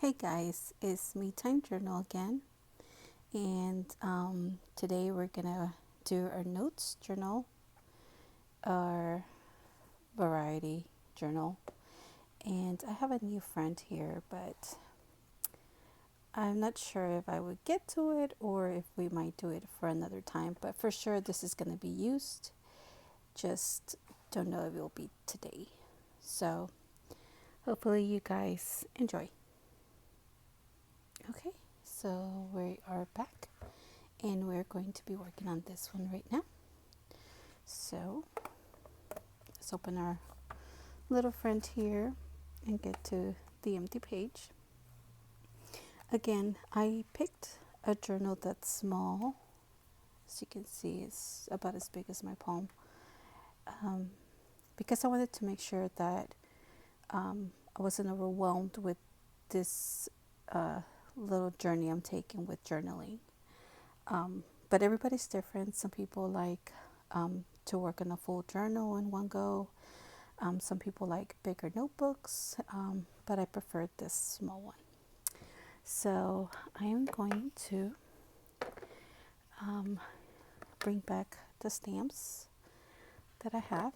Hey guys, it's Me Time Journal again, and today we're gonna do our notes journal, our variety journal. And I have a new friend here, but I'm not sure if I would get to it or if we might do it for another time. But for sure, this is gonna be used. Just don't know if it will be today. So hopefully, you guys enjoy. Okay, so we are back. And we're going to be working on this one right now. So let's open our little friend here and get to the empty page. Again, I picked a journal that's small. As you can see, it's about as big as my palm, um, because I wanted to make sure that I wasn't overwhelmed with this uh, little journey I'm taking with journaling. But everybody's different. Some people like to work on a full journal in one go. Some people like bigger notebooks, but I prefer this small one. So I am going to bring back the stamps that I have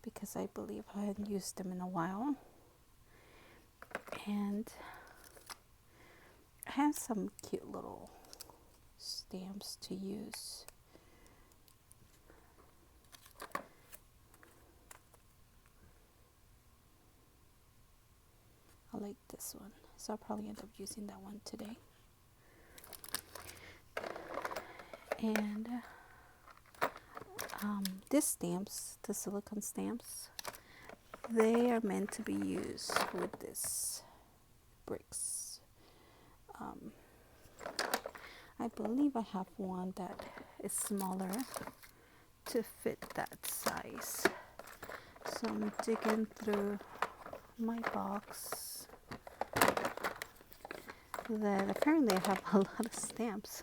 because I believe I hadn't used them in a while. And I have some cute little stamps to use. I like this one, so I'll probably end up using that one today. And these stamps, the silicone stamps, they are meant to be used with this bricks. I believe I have one that is smaller to fit that size. So I'm digging through my box that apparently I have a lot of stamps.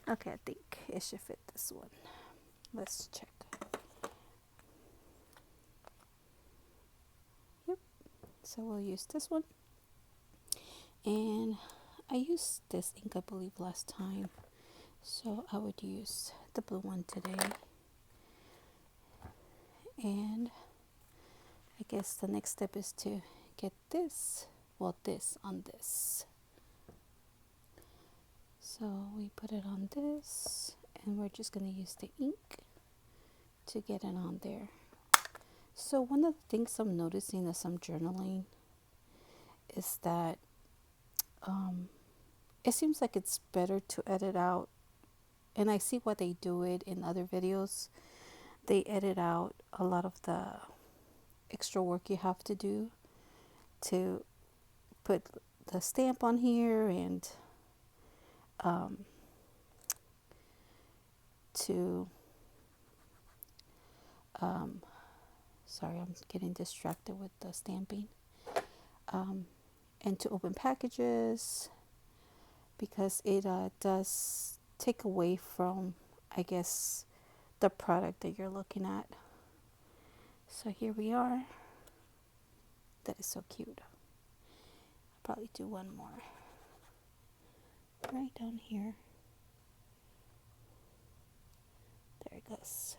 Okay, I think it should fit this one. Let's check. Yep, so we'll use this one. And I used this ink, I believe, last time. So I would use the blue one today. And I guess the next step is to get this on this. So we put it on this, and we're just going to use the ink to get it on there. So one of the things I'm noticing as I'm journaling is that it seems like it's better to edit out, and I see why they do it in other videos. They edit out a lot of the extra work you have to do to put the stamp on here and to sorry, I'm getting distracted with the stamping, and to open packages, because it does take away from, I guess, the product that you're looking at. So here we are. That is so cute. I'll probably do one more right down here. There it goes.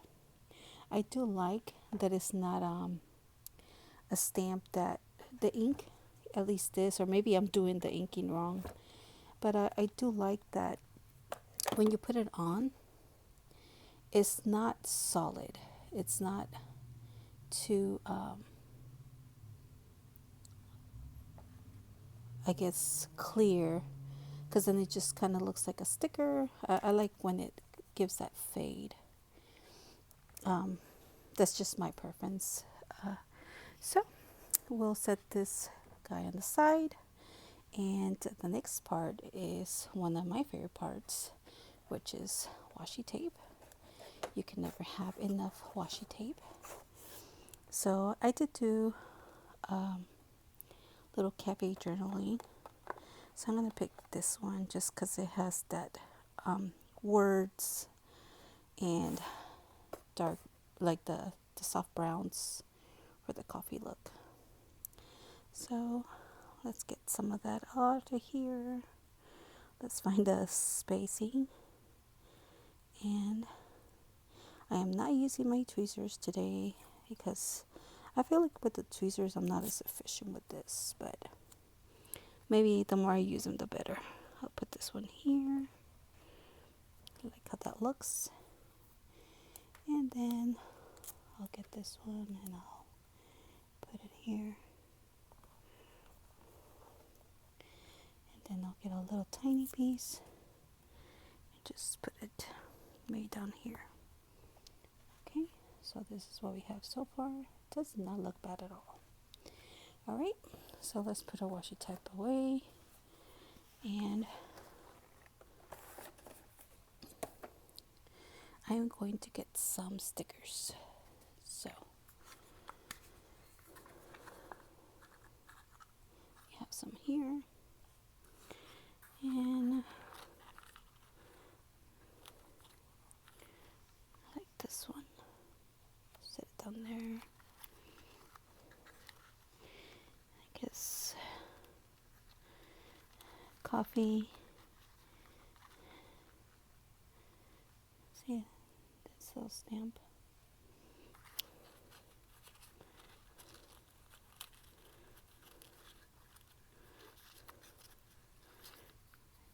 I do like that it's not a stamp that the ink, at least this, or maybe I'm doing the inking wrong, but I do like that when you put it on, it's not solid. It's not too, I guess, clear, because then it just kind of looks like a sticker. I like when it gives that fade. That's just my preference. So we'll set this guy on the side, and the next part is one of my favorite parts, which is washi tape. You can never have enough washi tape. So I did do little cafe journaling. So I'm going to pick this one just because it has that words and dark, like the soft browns for the coffee look. So let's get some of that out of here. Let's find the spacing. And I am not using my tweezers today because I feel like with the tweezers I'm not as efficient with this, but maybe the more I use them the better. I'll put this one here. I like how that looks. And then I'll get this one and I'll put it here. And then I'll get a little tiny piece and just put it way down here. Okay, so this is what we have so far. It does not look bad at all. Alright, so let's put our washi tape away. And I am going to get some stickers. So we have some here. And I like this one. Set it down there. I guess coffee. See this little stamp.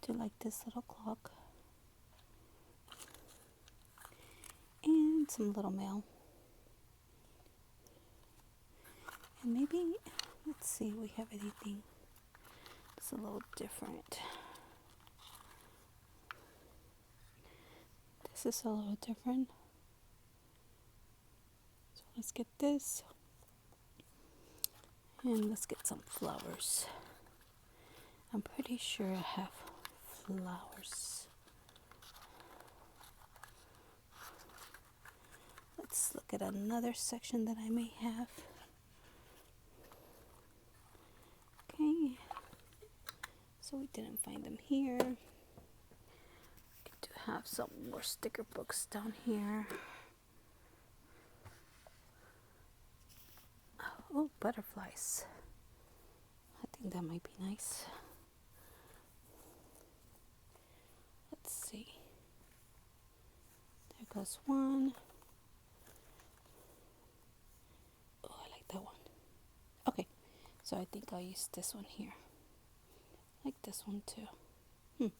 I do like this little clock. And some little mail. And maybe, let's see if we have anything that's a little different. This is a little different. So let's get this. And let's get some flowers. I'm pretty sure I have flowers. Let's look at another section that I may have. Okay, so we didn't find them here. We do have some more sticker books down here. Oh, butterflies. I think that might be nice. Let's see. There goes one. Oh, I like that one. Okay, so I think I'll use this one here. I like this one too. I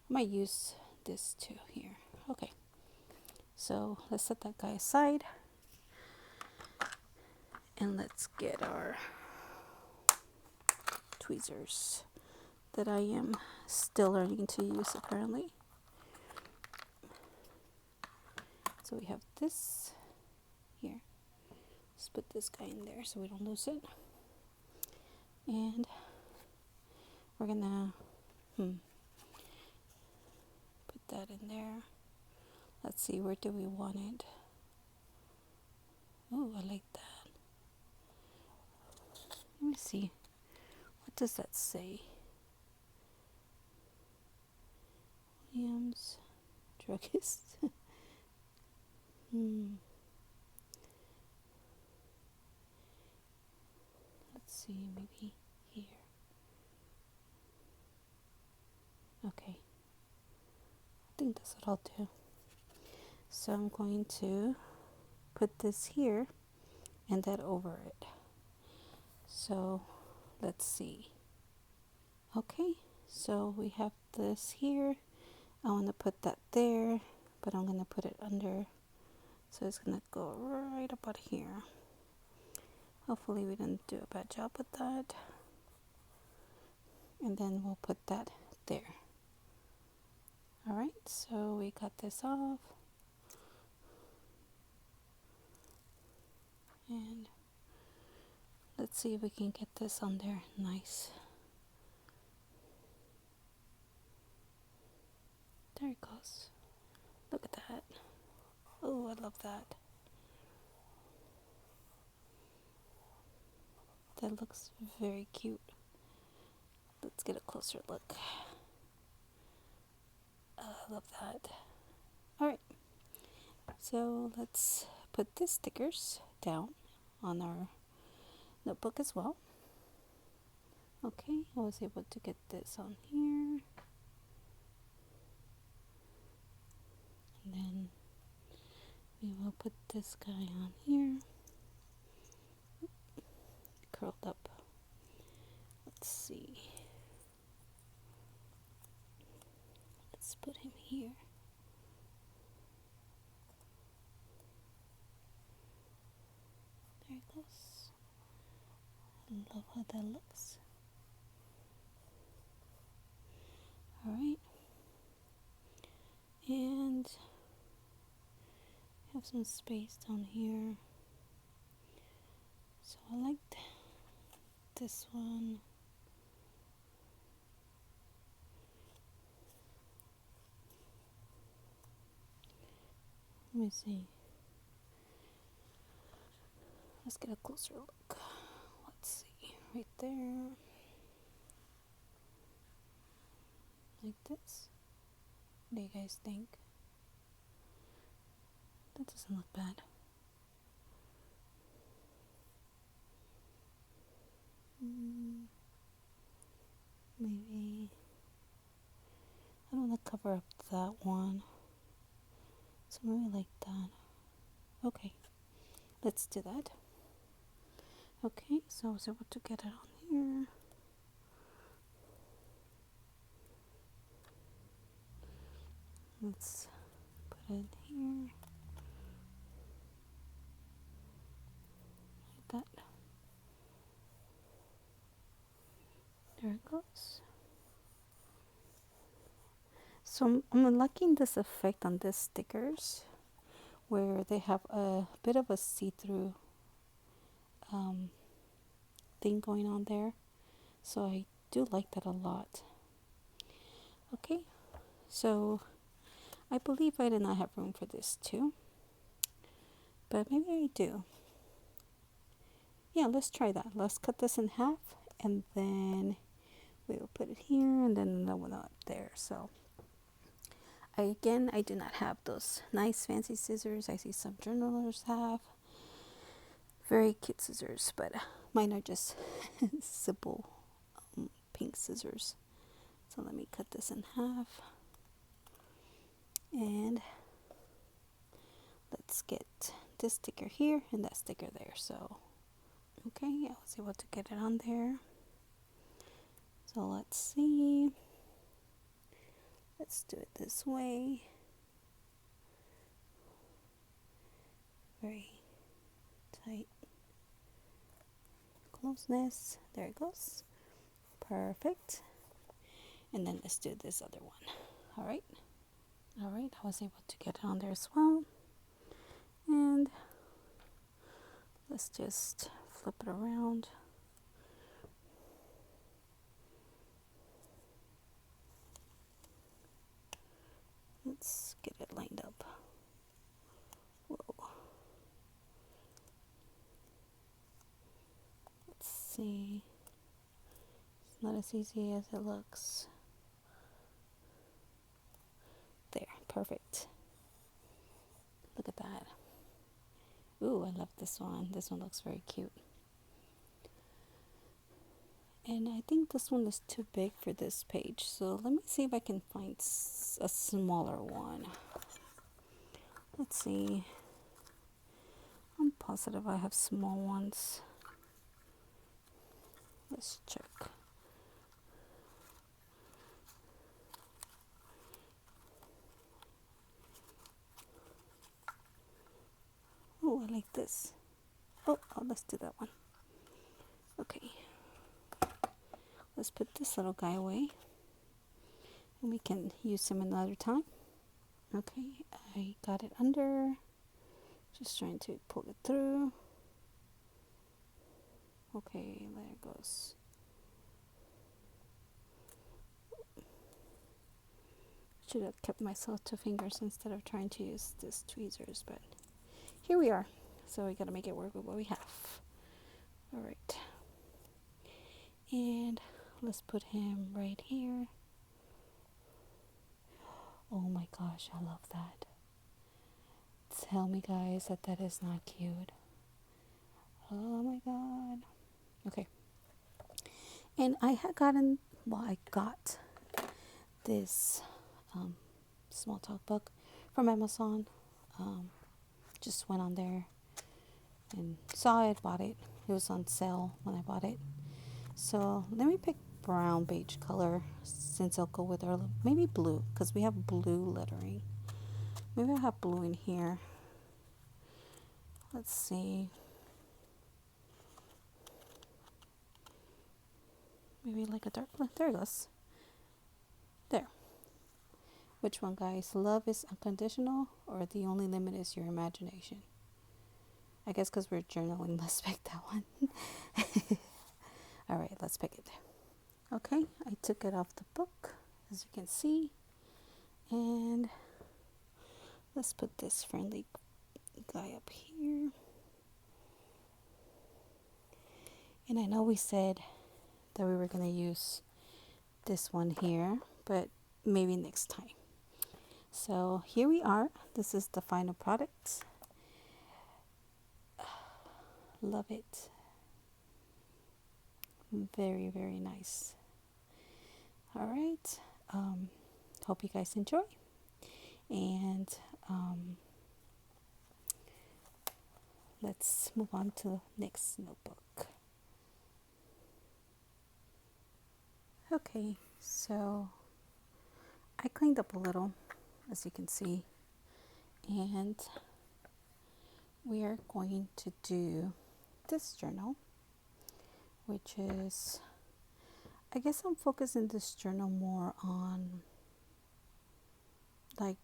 might use this too here. Okay, so let's set that guy aside. And let's get our tweezers that I am still learning to use apparently. So we have this here. Let's put this guy in there so we don't lose it. And we're gonna put that in there. Let's see, where do we want it? Oh, I like that. Let me see. What does that say? Williams, druggist. Let's see, maybe here. Okay. I think that's what I'll do. So I'm going to put this here and that over it. So let's see. Okay, so we have this here. I want to put that there, but I'm going to put it under. So it's going to go right about here. Hopefully we didn't do a bad job with that. And then we'll put that there. Alright, so we got this off. And let's see if we can get this on there nice. There it goes. Look at that. Oh, I love that. That looks very cute. Let's get a closer look. I love that. Alright, so let's put the stickers down on our notebook as well. Okay, I was able to get this on here. And then we will put this guy on here. Curled up. Let's see. Let's put him here. There it goes. I love how that looks. Alright. And have some space down here. So I like this one. Let me see. Let's get a closer look. Let's see. Right there. Like this. What do you guys think? That doesn't look bad. Maybe I don't want to cover up that one, so maybe like that. Okay, let's do that. Okay, so I was able to get it on here. Let's put it here like that. There it goes. So I'm liking this effect on these stickers where they have a bit of a see-through thing going on there. So I do like that a lot. Okay, so I believe I did not have room for this too, but maybe I do. Yeah, let's try that. Let's cut this in half and then we will put it here and then another one up there. So I do not have those nice fancy scissors I see some journalers have. Very cute scissors, but mine are just simple pink scissors. So let me cut this in half and let's get this sticker here and that sticker there. So okay, I was able to get it on there. So let's see. Let's do it this way. Very tight closeness. There it goes. Perfect. And then let's do this other one. All right. All right. I was able to get it on there as well. And let's just flip it around. Let's get it lined up. Whoa. Let's see. It's not as easy as it looks. There, perfect. Look at that. Ooh, I love this one. This one looks very cute. And I think this one is too big for this page. So let me see if I can find a smaller one. Let's see. I'm positive I have small ones. Let's check. Oh, I like this. Oh, let's do that one. Okay. Let's put this little guy away. And we can use him another time. Okay, I got it under. Just trying to pull it through. Okay, there it goes. Should have kept myself 2 fingers instead of trying to use these tweezers, but here we are. So we gotta make it work with what we have. All right. And let's put him right here. Oh my gosh, I love that. Tell me guys that that is not cute. Oh my god. Okay. And I had gotten, well, I got this small talk book from Amazon. Um, just went on there and saw it, bought it. It was on sale when I bought it. So let me pick brown beige color since I'll go with our, maybe blue, because we have blue lettering. Maybe I'll have blue in here. Let's see. Maybe like a dark blue. There it goes. There. Which one, guys? Love is unconditional, or the only limit is your imagination? I guess because we're journaling, let's pick that one. All right, let's pick it. Okay, I took it off the book, as you can see. And let's put this friendly guy up here. And I know we said that we were going to use this one here, but maybe next time. So here we are. This is the final product. Love it. Very, very nice. All right. Hope you guys enjoy. And let's move on to the next notebook. Okay, so I cleaned up a little, as you can see, and we are going to do this journal, which is, I guess I'm focusing this journal more on like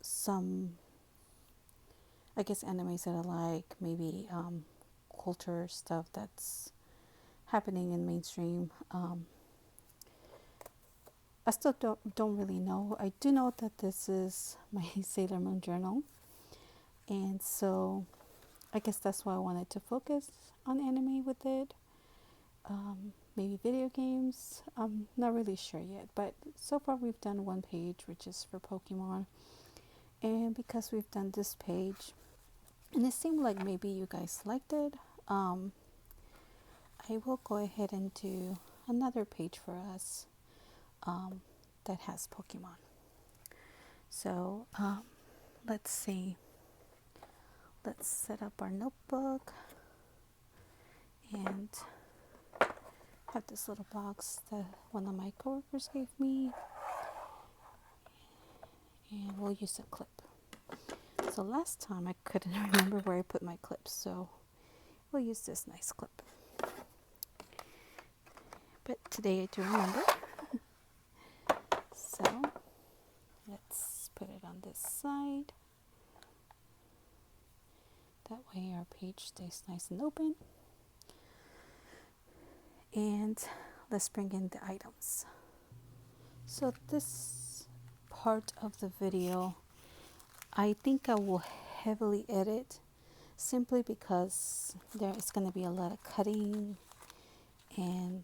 some, I guess, animes that I like, maybe culture stuff that's happening in mainstream. I still don't really know. I do know that this is my Sailor Moon journal, and so I guess that's why I wanted to focus on anime with it. Maybe video games. I'm not really sure yet, but so far we've done one page, which is for Pokemon, and because we've done this page, and it seemed like maybe you guys liked it, I will go ahead and do another page for us that has Pokemon. So let's see. Let's set up our notebook and have this little box that one of my coworkers gave me, and we'll use a clip. So last time I couldn't remember where I put my clips, so we'll use this nice clip. But today I do remember. So let's put it on this side. That way our page stays nice and open. And let's bring in the items. So this part of the video, I think I will heavily edit, simply because there is going to be a lot of cutting, and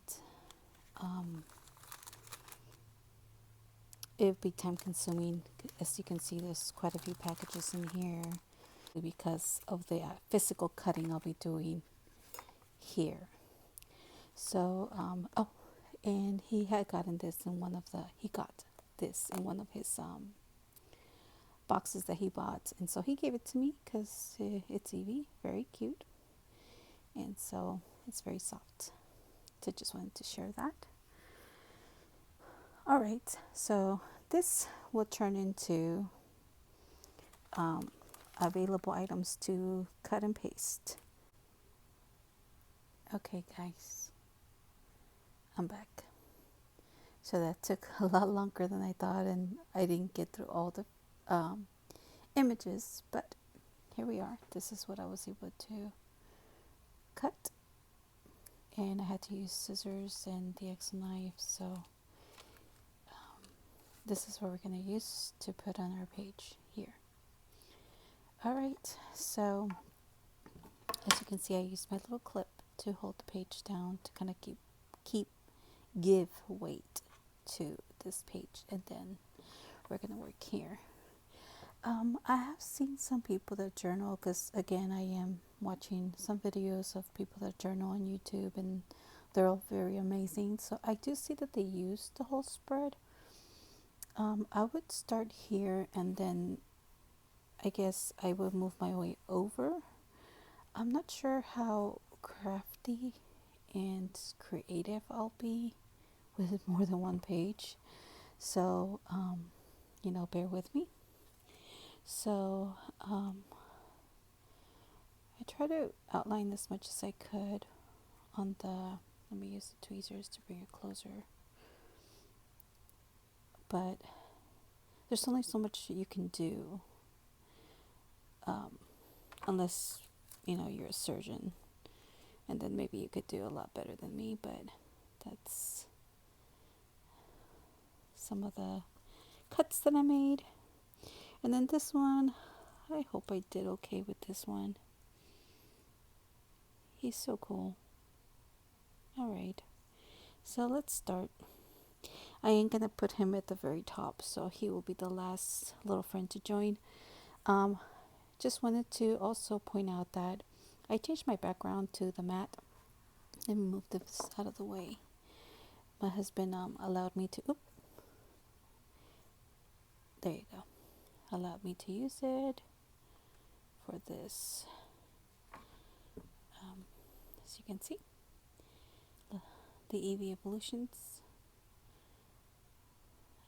it would be time consuming. As you can see, there's quite a few packages in here because of the physical cutting I'll be doing here. So and he had gotten this in one of his boxes that he bought, and so he gave it to me because it's Eevee, very cute, and so it's very soft. So just wanted to share that. All right, so this will turn into available items to cut and paste. Okay, guys, I'm back. So that took a lot longer than I thought, and I didn't get through all the images, but here we are. This is what I was able to cut, and I had to use scissors and the X knife, so this is what we're going to use to put on our page here. Alright, so as you can see, I used my little clip to hold the page down to kind of give weight to this page, and then we're going to work here. I have seen some people that journal, because again, I am watching some videos of people that journal on YouTube and They're all very amazing. So I do see that they use the whole spread. I would start here and then I guess I would move my way over. I'm not sure how crafty and creative I'll be with more than one page. So, bear with me. So, I try to outline as much as I could on the, let me use the tweezers to bring it closer. But there's only so much you can do unless, you're a surgeon. And then maybe you could do a lot better than me, but that's some of the cuts that I made. And then this one, I hope I did okay with this one. He's so cool. Alright, so let's start. I ain't gonna put him at the very top, so he will be the last little friend to join. Just wanted to also point out that I changed my background to the matte. Let me move this out of the way. My husband allowed me to, there you go, allowed me to use it for this. As you can see, the Eevee Evolutions,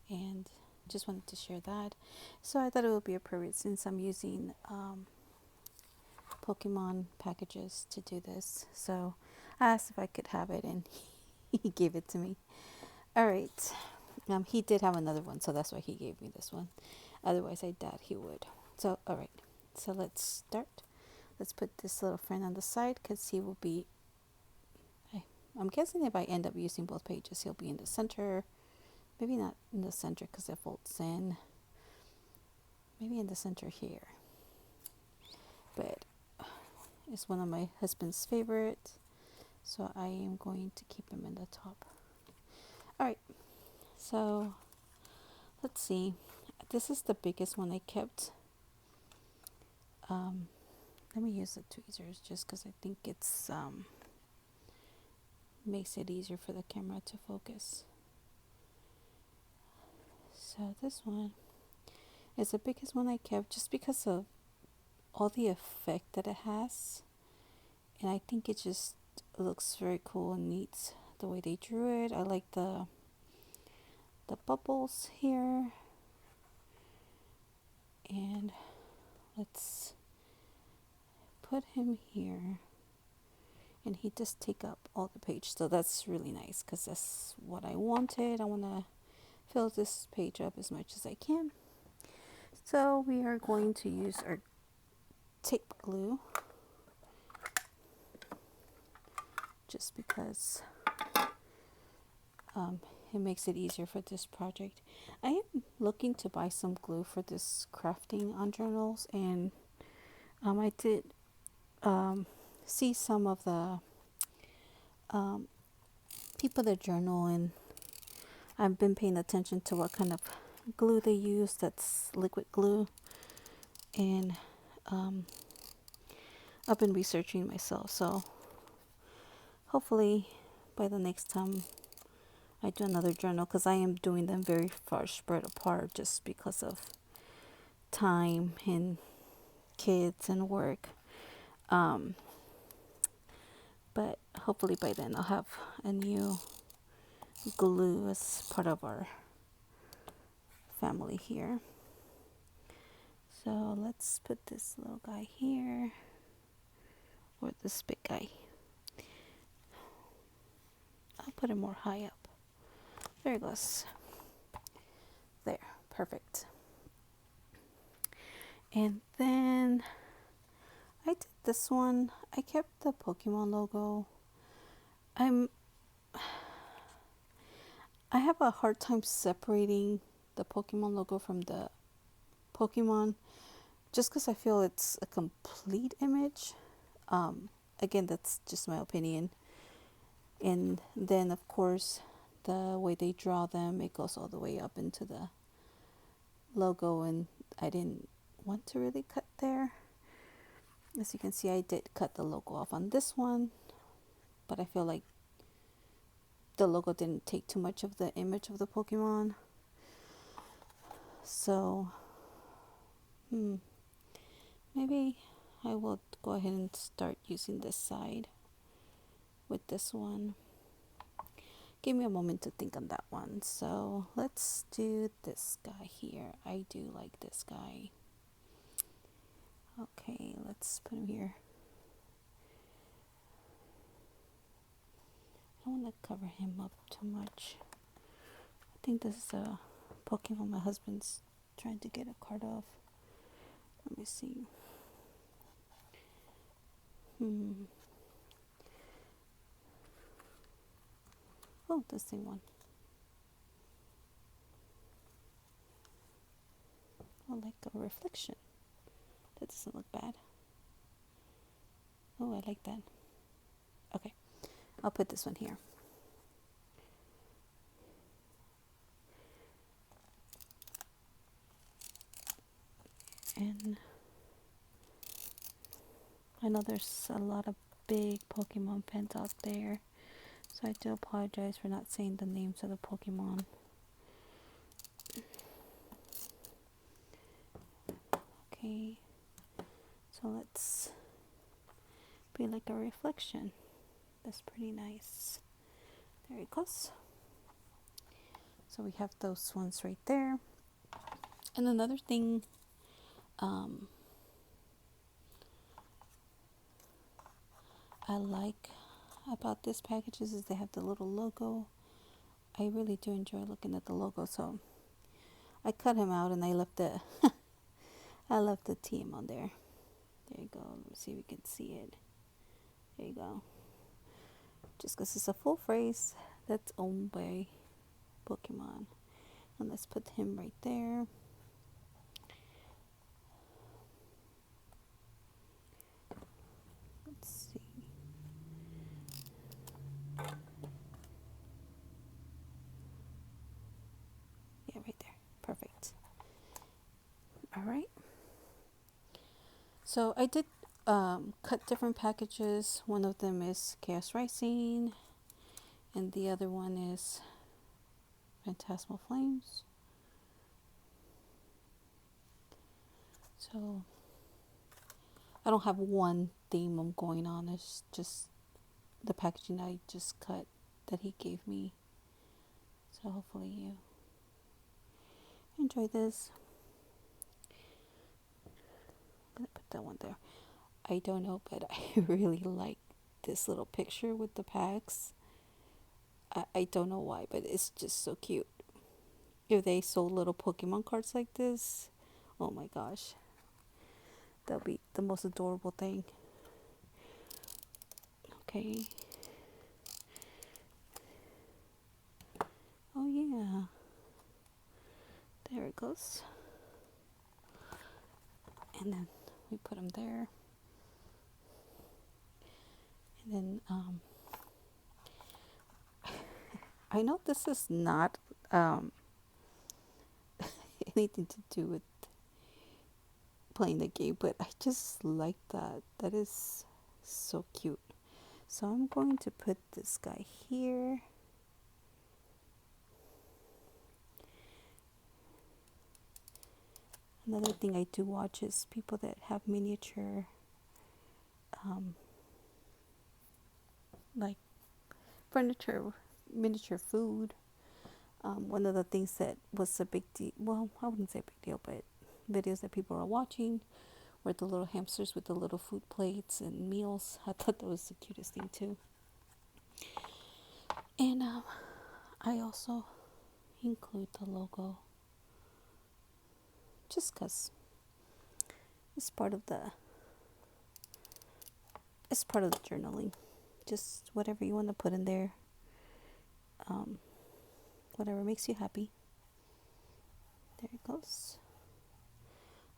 and just wanted to share that. So I thought it would be appropriate since I'm using Pokemon packages to do this. So I asked if I could have it, and he gave it to me. All right. He did have another one, so that's why he gave me this one. Otherwise, I doubt he would. So, all right. So let's start. Let's put this little friend on the side because he will be, I'm guessing if I end up using both pages, he'll be in the center. Maybe not in the center because it folds in. Maybe in the center here. But it's one of my husband's favorites, so I am going to keep him in the top. All right. So let's see. This is the biggest one I kept. Let me use the tweezers just because I think it's makes it easier for the camera to focus. So this one is the biggest one I kept just because of all the effect that it has, and I think it just looks very cool and neat the way they drew it. I like the bubbles here, and let's put him here, and he just take up all the page, so that's really nice because that's what I wanted. I want to fill this page up as much as I can. So we are going to use our tape glue just because it makes it easier for this project. I am looking to buy some glue for this crafting on journals, and I did see some of the people that journal, and I've been paying attention to what kind of glue they use. That's liquid glue, and I've been researching myself, so hopefully by the next time I do another journal, because I am doing them very far spread apart just because of time and kids and work. But hopefully by then I'll have a new glue as part of our family here. So let's put this little guy here, or this big guy. I'll put him more high up. There it goes. There, perfect. And then I did this one. I kept the Pokemon logo. I have a hard time separating the Pokemon logo from the Pokemon just because I feel it's a complete image. Again, that's just my opinion. And then, of course, the way they draw them, it goes all the way up into the logo, and I didn't want to really cut there. As you can see, I did cut the logo off on this one, but I feel like the logo didn't take too much of the image of the Pokemon. So, maybe I will go ahead and start using this side with this one. Give me a moment to think on that one. So let's do this guy here. I do like this guy. Okay, let's put him here. I don't want to cover him up too much. I think this is a Pokemon my husband's trying to get a card of. Let me see. Oh, the same one. Oh, like a reflection. That doesn't look bad. Oh, I like that. Okay, I'll put this one here. And I know there's a lot of big Pokemon fans out there, so I do apologize for not saying the names of the Pokemon. Okay, so let's be like a reflection. That's pretty nice. There it goes. So we have those ones right there. And another thing, I like about this packages is they have the little logo. I really do enjoy looking at the logo, so I cut him out and I left the I left the TM on there. There you go. Let's see if we can see it. There you go. Just because it's a full phrase that's owned by Pokemon. And let's put him right there. Let's see. Yeah, right there. Perfect. All right. So I did cut different packages. One of them is Chaos Rising, and the other one is Phantasmal Flames. So I don't have one theme I'm going on. It's just the packaging I just cut that he gave me. So hopefully you enjoy this. I'm gonna put that one there. I don't know, but I really like this little picture with the packs. I don't know why, but it's just so cute. If they sold little Pokemon cards like this, oh my gosh, that'll be the most adorable thing. Okay. Oh yeah. There it goes. And then we put them there. And then I know this is not anything to do with playing the game, but I just like that. That is so cute. So I'm going to put this guy here. Another thing I do watch is people that have miniature, like furniture, miniature food. One of the things that was a big deal, well, I wouldn't say a big deal, but videos that people are watching were the little hamsters with the little food plates and meals. I thought that was the cutest thing too. And I also include the logo just because it's part of the journaling. Just whatever you want to put in there, whatever makes you happy. There it goes.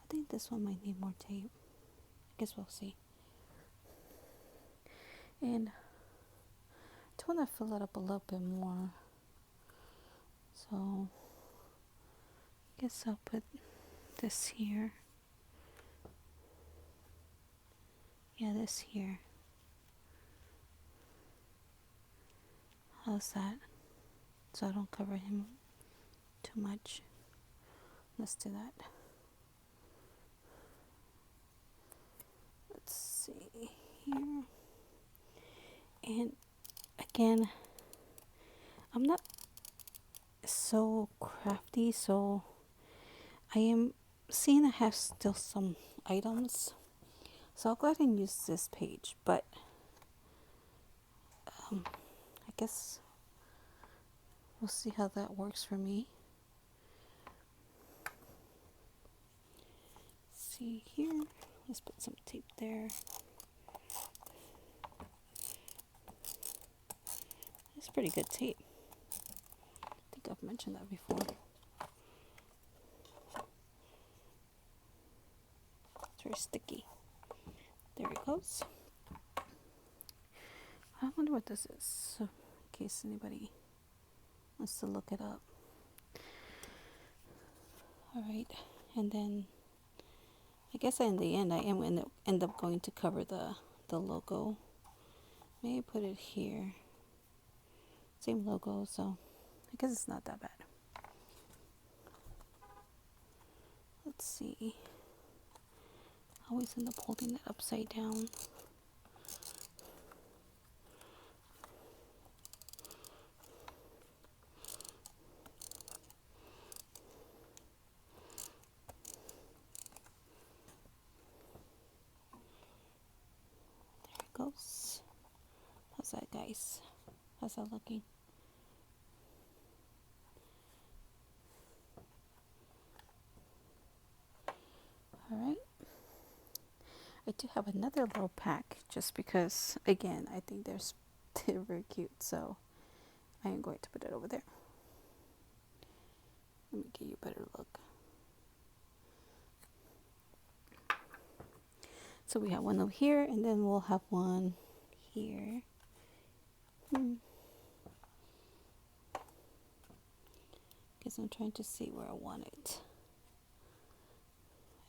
I think this one might need more tape. I guess we'll see. And I want to fill it up a little bit more. So I guess I'll put this here. Yeah, this here. How's that? So I don't cover him too much. Let's do that. Let's see here. And again, I'm not so crafty, so I am seeing I have still some items. So I'll go ahead and use this page, but I guess we'll see how that works for me. See here, let's put some tape there. It's pretty good tape. I think I've mentioned that before. It's very sticky. There it goes. I wonder what this is, so in case anybody wants to look it up. Alright, and then I guess in the end I am going to end up going to cover the logo. Maybe put it here. Same logo, so I guess it's not that bad. Let's see. I always end up holding it upside down. There it goes. How's that, guys? How's that looking? Alright. I do have another little pack just because, again, I think they're very cute, so I am going to put it over there. Let me give you a better look. So we have one over here, and then we'll have one here. Because I'm trying to see where I want it.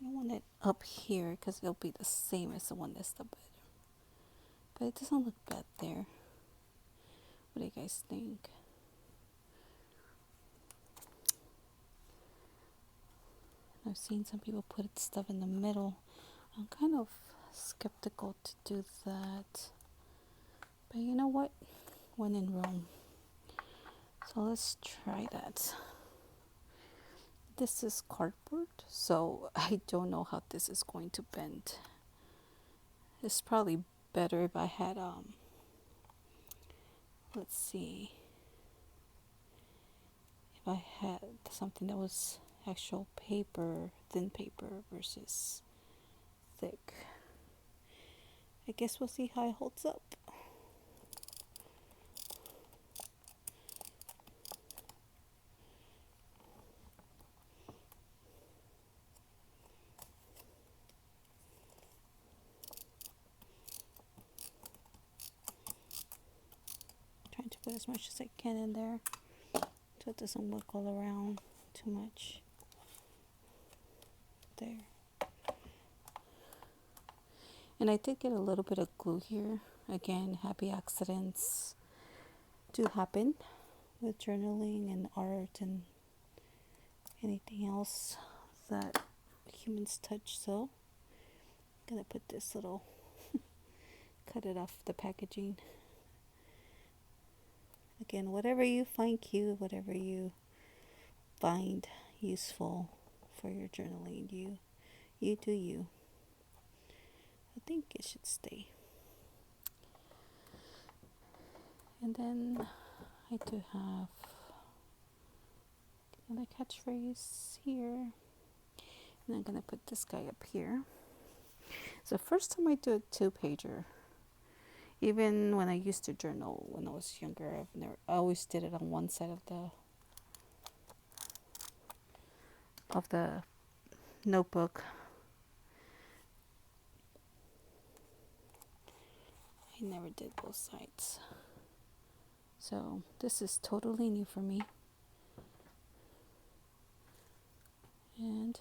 I don't want it up here because it'll be the same as the one that's the better. But it doesn't look bad there. What do you guys think? I've seen some people put stuff in the middle. I'm kind of skeptical to do that. But you know what? When in Rome. So let's try that. This is cardboard, so I don't know how this is going to bend. It's probably better if I had let's see, if I had something that was actual paper, thin paper versus thick. I guess we'll see how it holds up. Trying to put as much as I can in there so it doesn't wiggle around too much. There. And I did get a little bit of glue here. Again, happy accidents do happen with journaling and art and anything else that humans touch. So I'm gonna put this little cut it off the packaging. Again, whatever you find cute, whatever you find useful for your journaling, you do you. I think it should stay. And then I do have another catchphrase here. And I'm going to put this guy up here. So first time I do a 2-pager. Even when I used to journal when I was younger, I always did it on one side of the notebook. I never did both sides. So this is totally new for me. And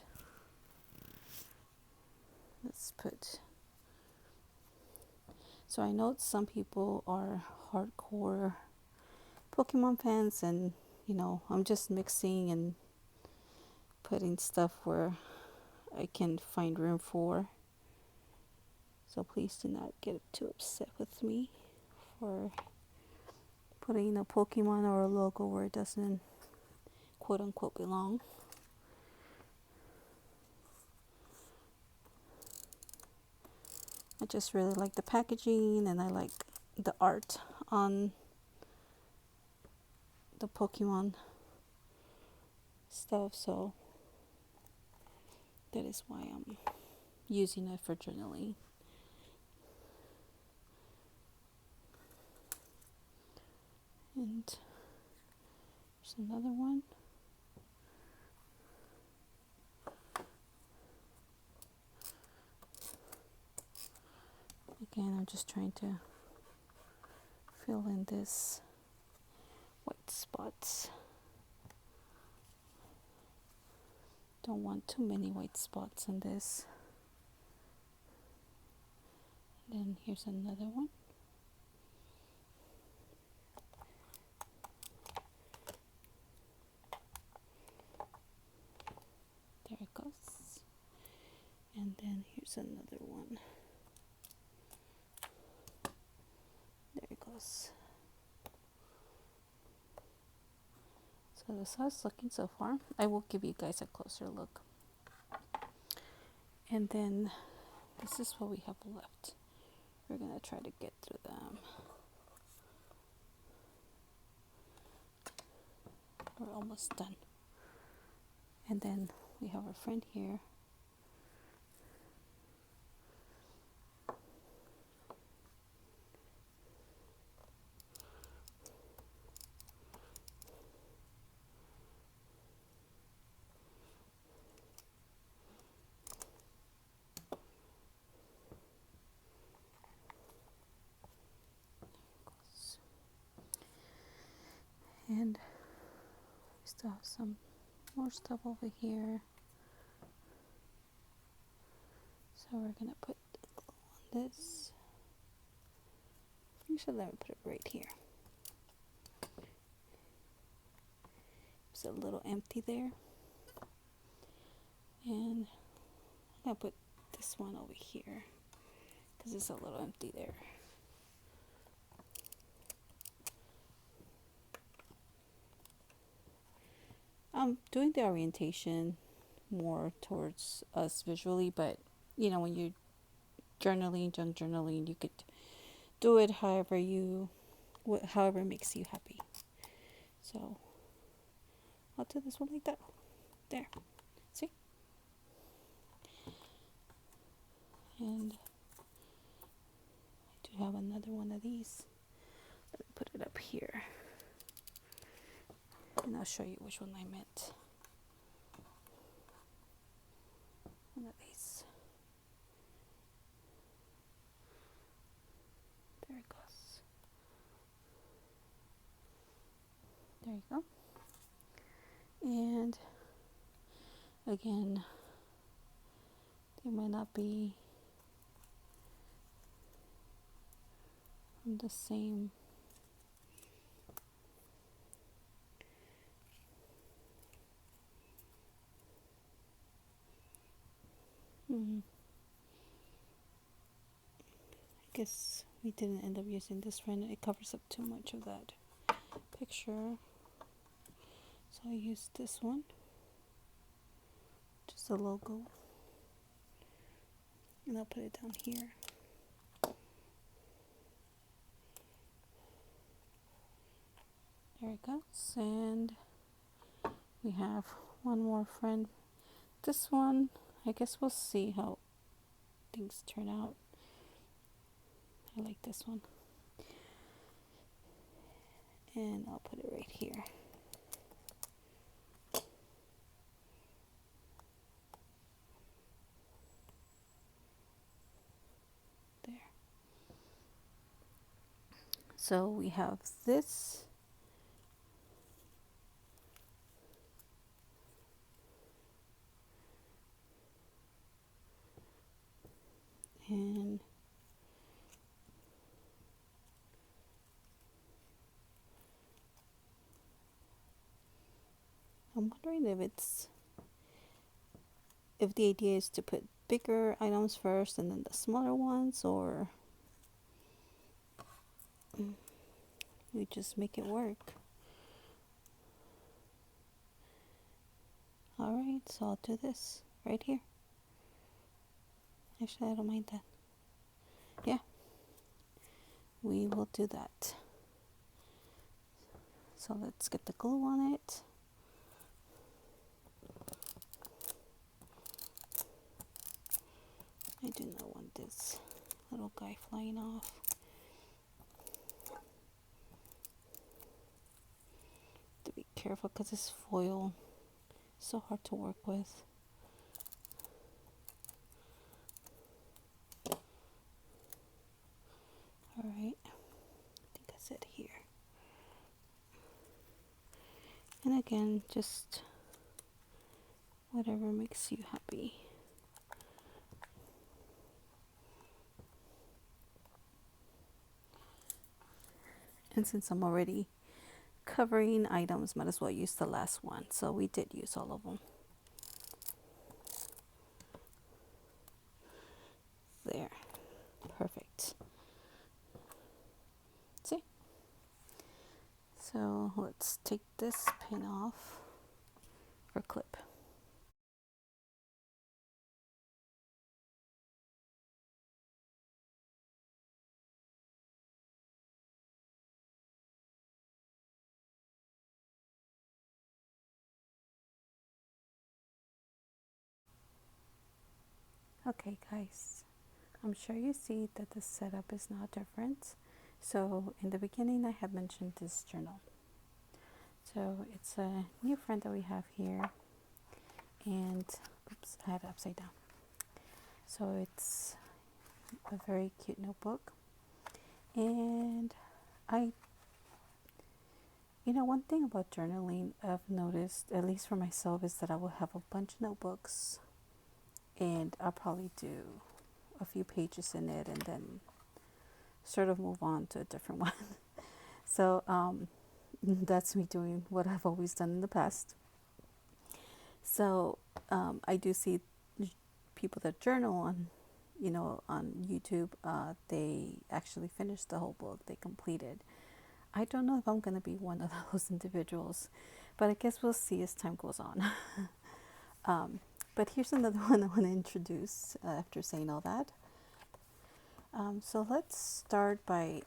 let's put, so I know some people are hardcore Pokemon fans, and I'm just mixing and putting stuff where I can find room for. So please do not get too upset with me for putting a Pokemon or a logo where it doesn't quote unquote belong. I just really like the packaging, and I like the art on the Pokemon stuff, so that is why I'm using it for journaling. And there's another one. Again, I'm just trying to fill in this white spots. Don't want too many white spots in this. Then here's another one. There it goes. And then here's another one. There it goes. So this is how it's looking so far. I will give you guys a closer look. And then this is what we have left. We're gonna try to get through them. We're almost done. And then we have our friend here. And we still have some more stuff over here. So we're gonna put on this. Actually, let me put it right here. It's a little empty there. And I'm gonna put this one over here because it's a little empty there. I'm doing the orientation more towards us visually, but when you're journaling, junk journaling, you could do it however makes you happy. So I'll do this one like that. There. See? And I do have another one of these. Let me put it up here. And I'll show you which one I meant. One of these. There it goes. There you go. And again, they might not be the same. I guess we didn't end up using this one. It covers up too much of that picture. So I used this one. Just a logo. And I'll put it down here. There it goes. And we have one more friend. This one, I guess we'll see how things turn out. I like this one. And I'll put it right here. There. So we have this. And I'm wondering if the idea is to put bigger items first and then the smaller ones, or we just make it work. Alright, so I'll do this right here. Actually, I don't mind that. Yeah, we will do that. So let's get the glue on it. I do not want this little guy flying off. To be careful because this foil is so hard to work with. Alright, I think that's it here. And again, just whatever makes you happy. And since I'm already covering items, might as well use the last one. So we did use all of them. There. Perfect. See? So let's take this pin off or clip. Okay guys, I'm sure you see that the setup is now different. So in the beginning I had mentioned this journal. So it's a new friend that we have here, and oops, I had it upside down. So it's a very cute notebook, and one thing about journaling I've noticed, at least for myself, is that I will have a bunch of notebooks and I'll probably do a few pages in it and then sort of move on to a different one. So that's me doing what I've always done in the past. So I do see people that journal on YouTube. They actually finished the whole book. They completed. I don't know if I'm going to be one of those individuals, but I guess we'll see as time goes on. But here's another one I want to introduce after saying all that. So let's start by,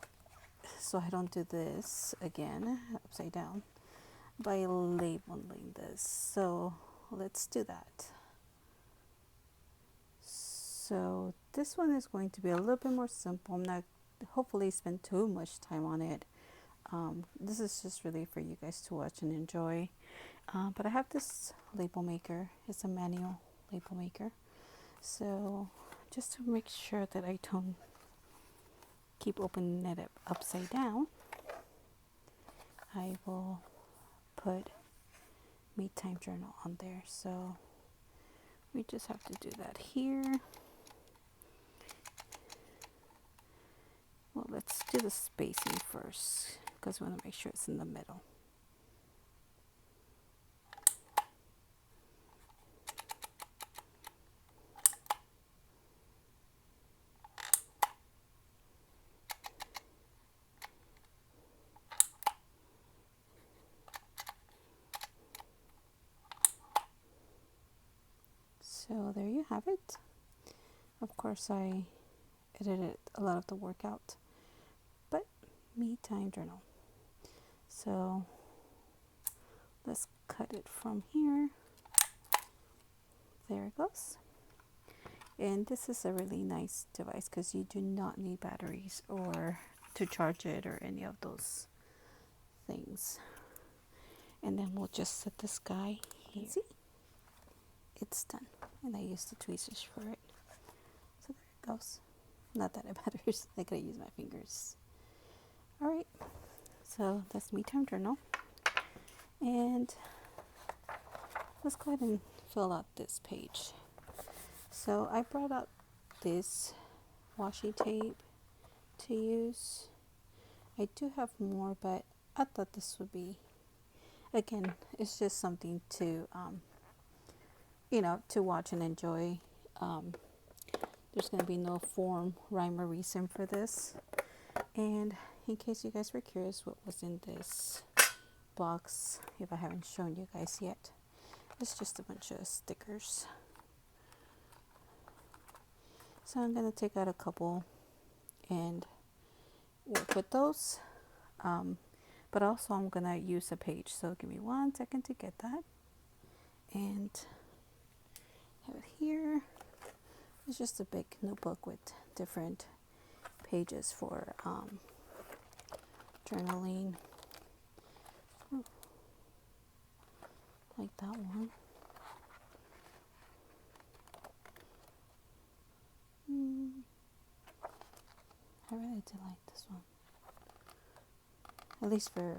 so I don't do this again upside down, by labeling this. So let's do that. So this one is going to be a little bit more simple. I'm not hopefully spend too much time on it. This is just really for you guys to watch and enjoy. But I have this label maker. It's a manual label maker. So just to make sure that I don't keep opening it up upside down, I will put Me Time Journal on there. So we just have to do that here. Well, let's do the spacing first because we want to make sure it's in the middle. So there you have it. Of course, I edited a lot of the work out, but Me Time Journal. So let's cut it from here. There it goes. And this is a really nice device because you do not need batteries or to charge it or any of those things. And then we'll just set this guy here. See? It's done. And I used the tweezers for it. So there it goes. Not that it matters. I gotta use my fingers. Alright. So that's Me Time Journal. And let's go ahead and fill out this page. So I brought up this washi tape to use. I do have more, but I thought this would be again, it's just something to, you know, to watch and enjoy. Um, there's going to be no form, rhyme, or reason for this. And in case you guys were curious what was in this box, if I haven't shown you guys yet, it's just a bunch of stickers. So I'm going to take out a couple and work with those. But also I'm going to use a page. So give me 1 second to get that. And have it here. It's just a big notebook with different pages for journaling. Ooh, like that one. I really do like this one. At least for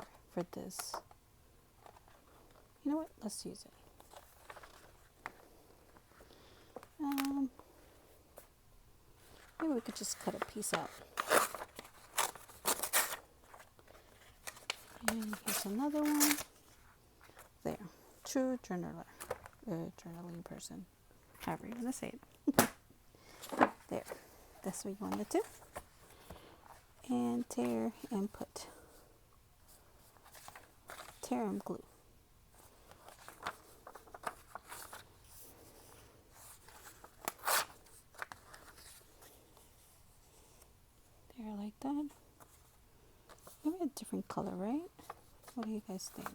this. You know what? Let's use it. Maybe we could just cut a piece out. And here's another one. There. True journaler. Journaling person. However you want to say it. There. That's what you wanted to. And tear and put. Tear and glue. There, like that. Maybe a different color, right? What do you guys think?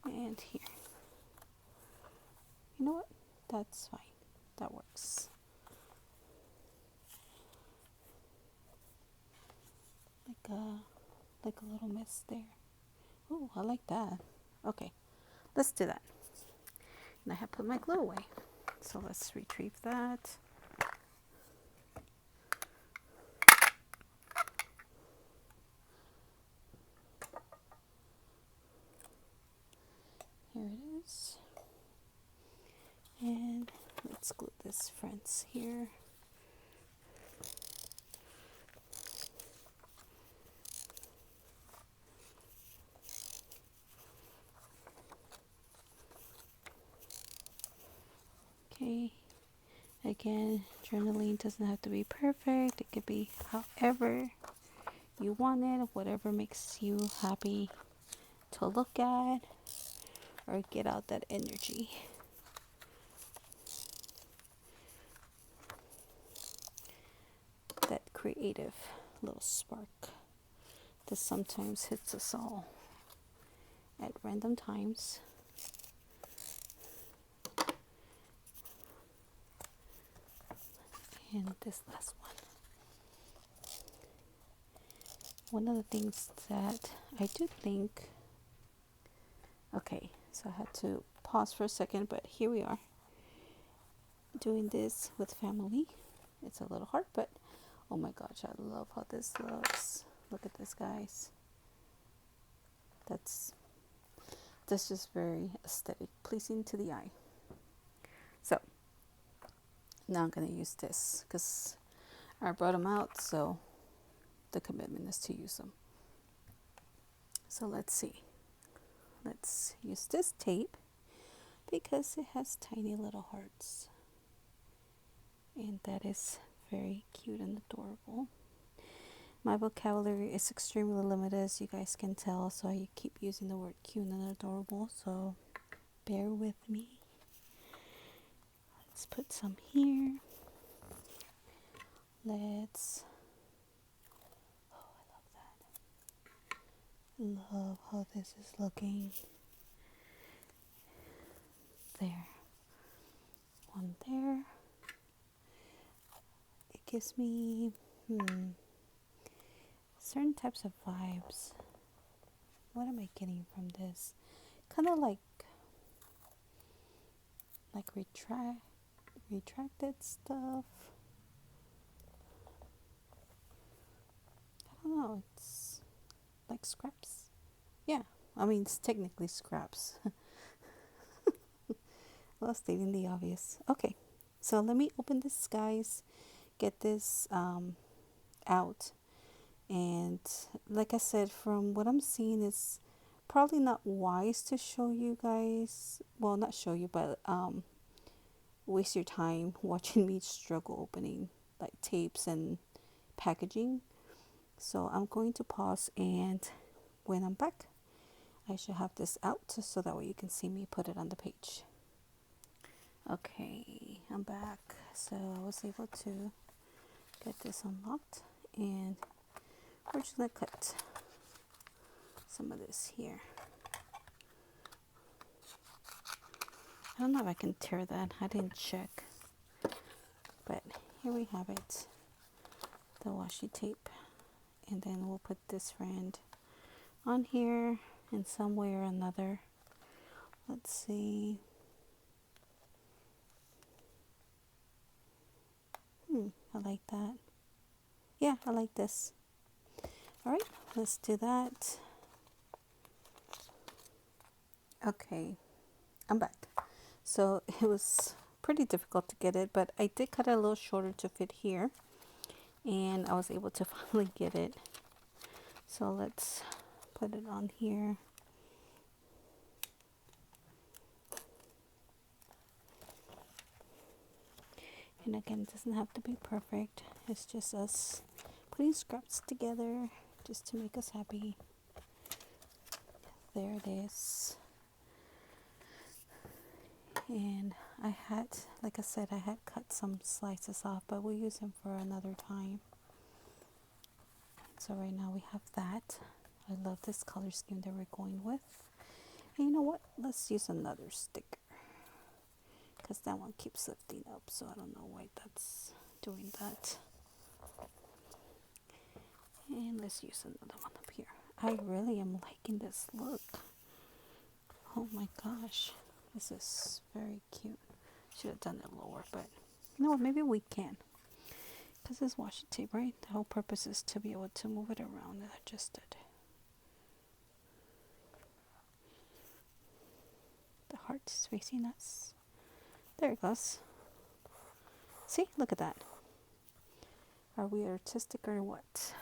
And here. You know what? That's fine. That works. Like a little mist there. Oh, I like that. Okay, let's do that. And I have put my glue away. So let's retrieve that. Here it is. And let's glue this fronts here. Okay. Again, journaling doesn't have to be perfect. It could be however you want it, whatever makes you happy to look at or get out that energy. That creative little spark that sometimes hits us all at random times. And this last one. One of the things that I do think, okay, so I had to pause for a second, but here we are doing this with family. It's a little hard, but oh my gosh, I love how this looks. Look at this, guys. That's just very aesthetic, pleasing to the eye. So now I'm going to use this because I brought them out, so the commitment is to use them. So let's see. Let's use this tape because it has tiny little hearts. And that is very cute and adorable. My vocabulary is extremely limited, as you guys can tell, so I keep using the word cute and adorable, so bear with me. Let's put some here. Let's, oh, I love that. Love how this is looking. There. One there. It gives me certain types of vibes. What am I getting from this? Kind of like retracted stuff. I don't know. It's like scraps. Yeah, I mean it's technically scraps. Well, stating the obvious. Okay, so let me open this, guys. Get this out. And like I said, from what I'm seeing, it's probably not wise to show you guys, well, not show you, but waste your time watching me struggle opening like tapes and packaging. So I'm going to pause, and when I'm back, I should have this out so that way you can see me put it on the page. Okay, I'm back. So I was able to get this unlocked, and we're just gonna cut some of this here. I don't know if I can tear that. I didn't check. But here we have it. The washi tape. And then we'll put this friend on here in some way or another. Let's see. I like that. Yeah, I like this. Alright, let's do that. Okay, I'm back. So it was pretty difficult to get it, but I did cut it a little shorter to fit here. And I was able to finally get it. So let's put it on here. And again, it doesn't have to be perfect. It's just us putting scraps together just to make us happy. There it is. And I had, like I said, I had cut some slices off, but we'll use them for another time. So right now we have that. I love this color scheme that we're going with. And you know what? Let's use another sticker, because that one keeps lifting up, so I don't know why that's doing that. And let's use another one up here. I really am liking this look. Oh my gosh, this is very cute. Should have done it lower, but you know what, maybe we can, because it's washi tape, right? The whole purpose is to be able to move it around and adjust it. The heart is facing us. There it goes. See, look at that. Are we artistic or what?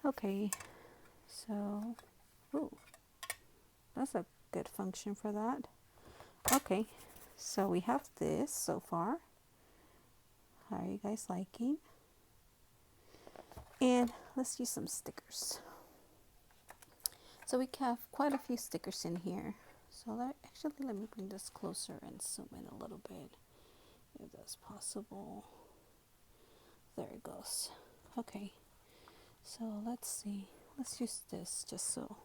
Okay, so, ooh, that's a good function for that. Okay, so we have this so far. How are you guys liking? And let's use some stickers. So we have quite a few stickers in here. So let me bring this closer and zoom in a little bit, if that's possible. There it goes. Okay, so let's see. Let's use this just so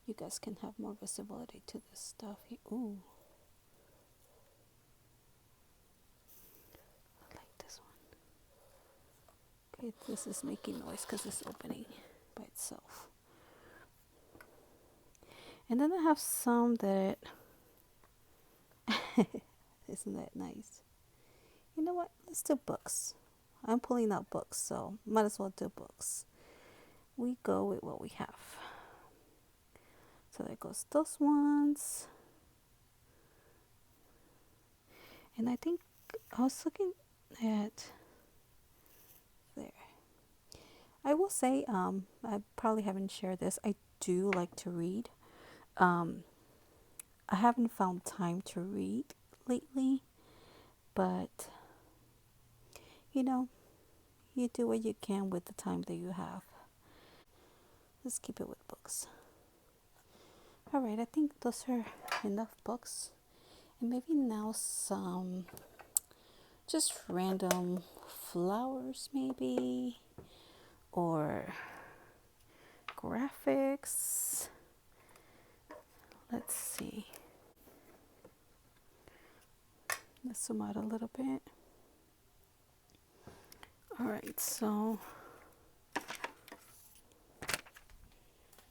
you guys can have more visibility to this stuff. Ooh, I like this one. Okay, this is making noise because it's opening by itself. And then I have some that isn't that nice? You know what? Let's do books. I'm pulling out books, so might as well do books. We go with what we have. So there goes those ones. And I think I was looking at there. I will say, I probably haven't shared this. I do like to read. I haven't found time to read lately, but you know, you do what you can with the time that you have. Let's keep it with books. Alright, I think those are enough books. And maybe now some just random flowers, maybe, or graphics. Let's see. Let's zoom out a little bit. Alright, so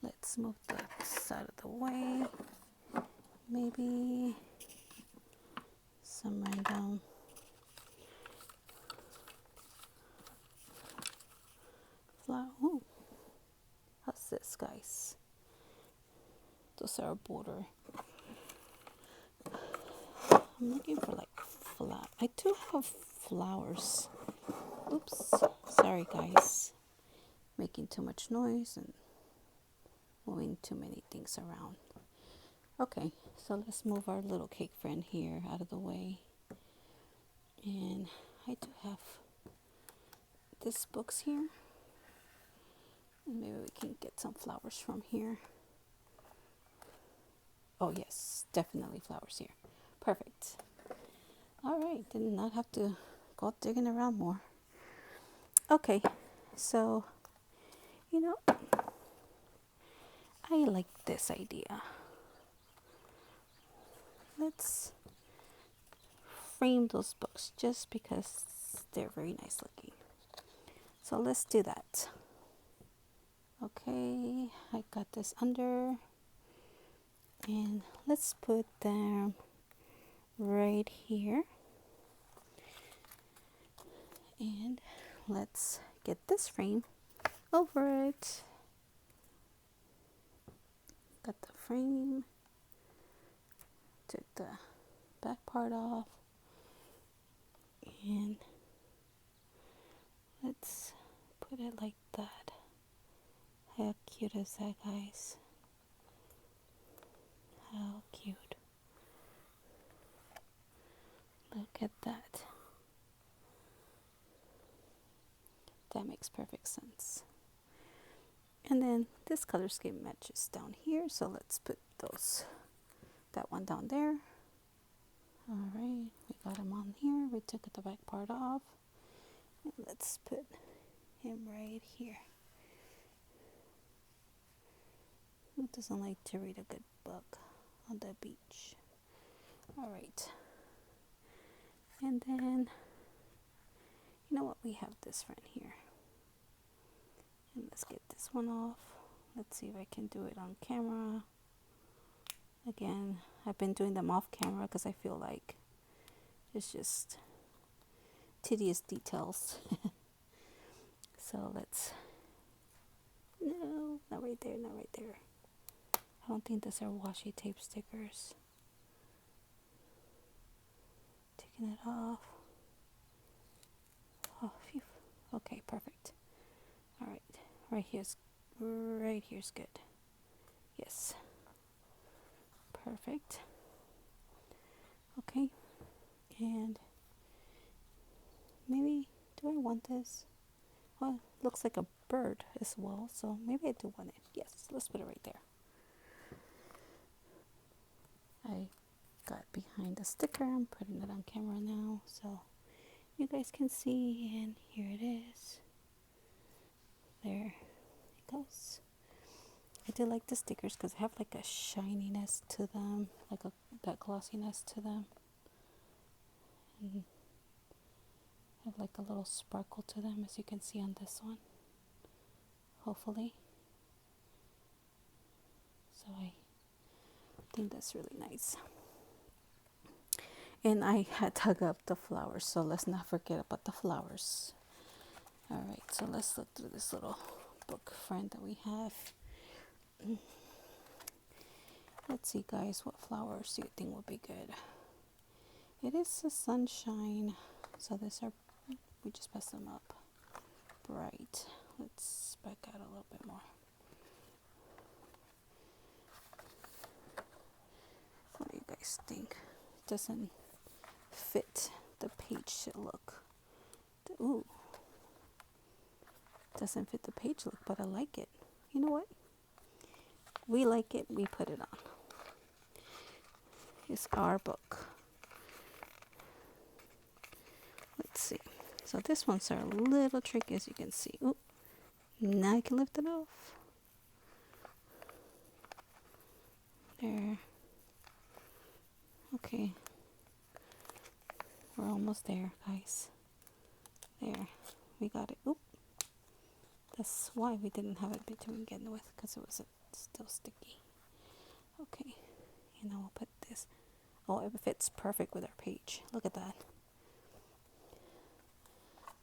let's move this out of the way. Maybe some random flower. Ooh. How's this, guys? Those are a border. I'm looking for like flower. I do have flowers. Oops. Sorry, guys. Making too much noise and moving too many things around. Okay, so let's move our little cake friend here out of the way. And I do have this books here. And maybe we can get some flowers from here. Oh yes, definitely flowers here. Perfect. All right, did not have to go digging around more. Okay, so, you know, I like this idea. Let's frame those books just because they're very nice looking. So let's do that. Okay, I got this under, and let's put them right here. And let's get this frame over it. Got the frame, took the back part off, and let's put it like that. How cute is that, guys? How cute. Look at that. That makes perfect sense. And then this color scheme matches down here, so let's put that one down there. All right, we got him on here. We took the back part off. And let's put him right here. Who doesn't like to read a good book on the beach? All right. And then, you know what? We have this right here. And let's get this one off. Let's see if I can do it on camera. Again, I've been doing them off camera because I feel like it's just tedious details. So let's, no, not right there, not right there. I don't think those are washi tape stickers. Taking it off. Oh, phew. Okay, perfect. All right, right here's good. Yes, perfect. Okay, and maybe, do I want this? Well, it looks like a bird as well, so maybe I do want it. Yes, let's put it right there. I got behind the sticker. I'm putting it on camera now so you guys can see, and here it is. There it goes. I do like the stickers because they have like a shininess to them, like that glossiness to them, and have like a little sparkle to them, as you can see on this one, hopefully. So I think that's really nice. And I had dug up the flowers, so let's not forget about the flowers. All right, so let's look through this little book friend that we have. Let's see, guys, what flowers do you think would be good? It is the sunshine, so we just press them up. Bright. Let's back out a little bit more. What do you guys think? Doesn't fit the page look. Ooh. Doesn't fit the page look, but I like it. You know what? We like it, we put it on. It's our book. Let's see. So this one's a little tricky, as you can see. Ooh. Now I can lift it off. There. Okay. We're almost there, guys. There. We got it. Oop. That's why we didn't have it to begin with, because it was still sticky. Okay. And now we'll put this. Oh, it fits perfect with our page. Look at that.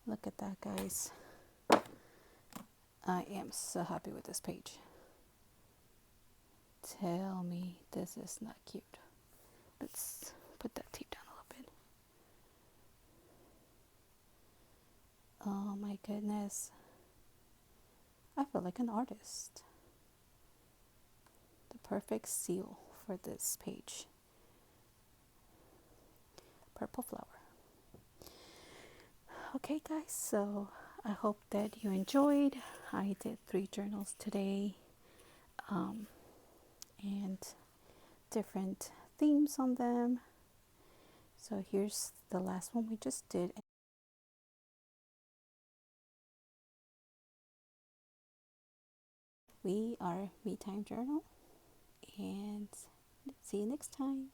Look at that, guys. I am so happy with this page. Tell me this is not cute. Let's put that tape down a little bit. Oh my goodness. I feel like an artist. perfect seal for this page. Purple flower. Okay guys, so I hope that you enjoyed. I did 3 journals today, and different themes on them. So here's the last one we just did. We are Me Time Journal, and see you next time.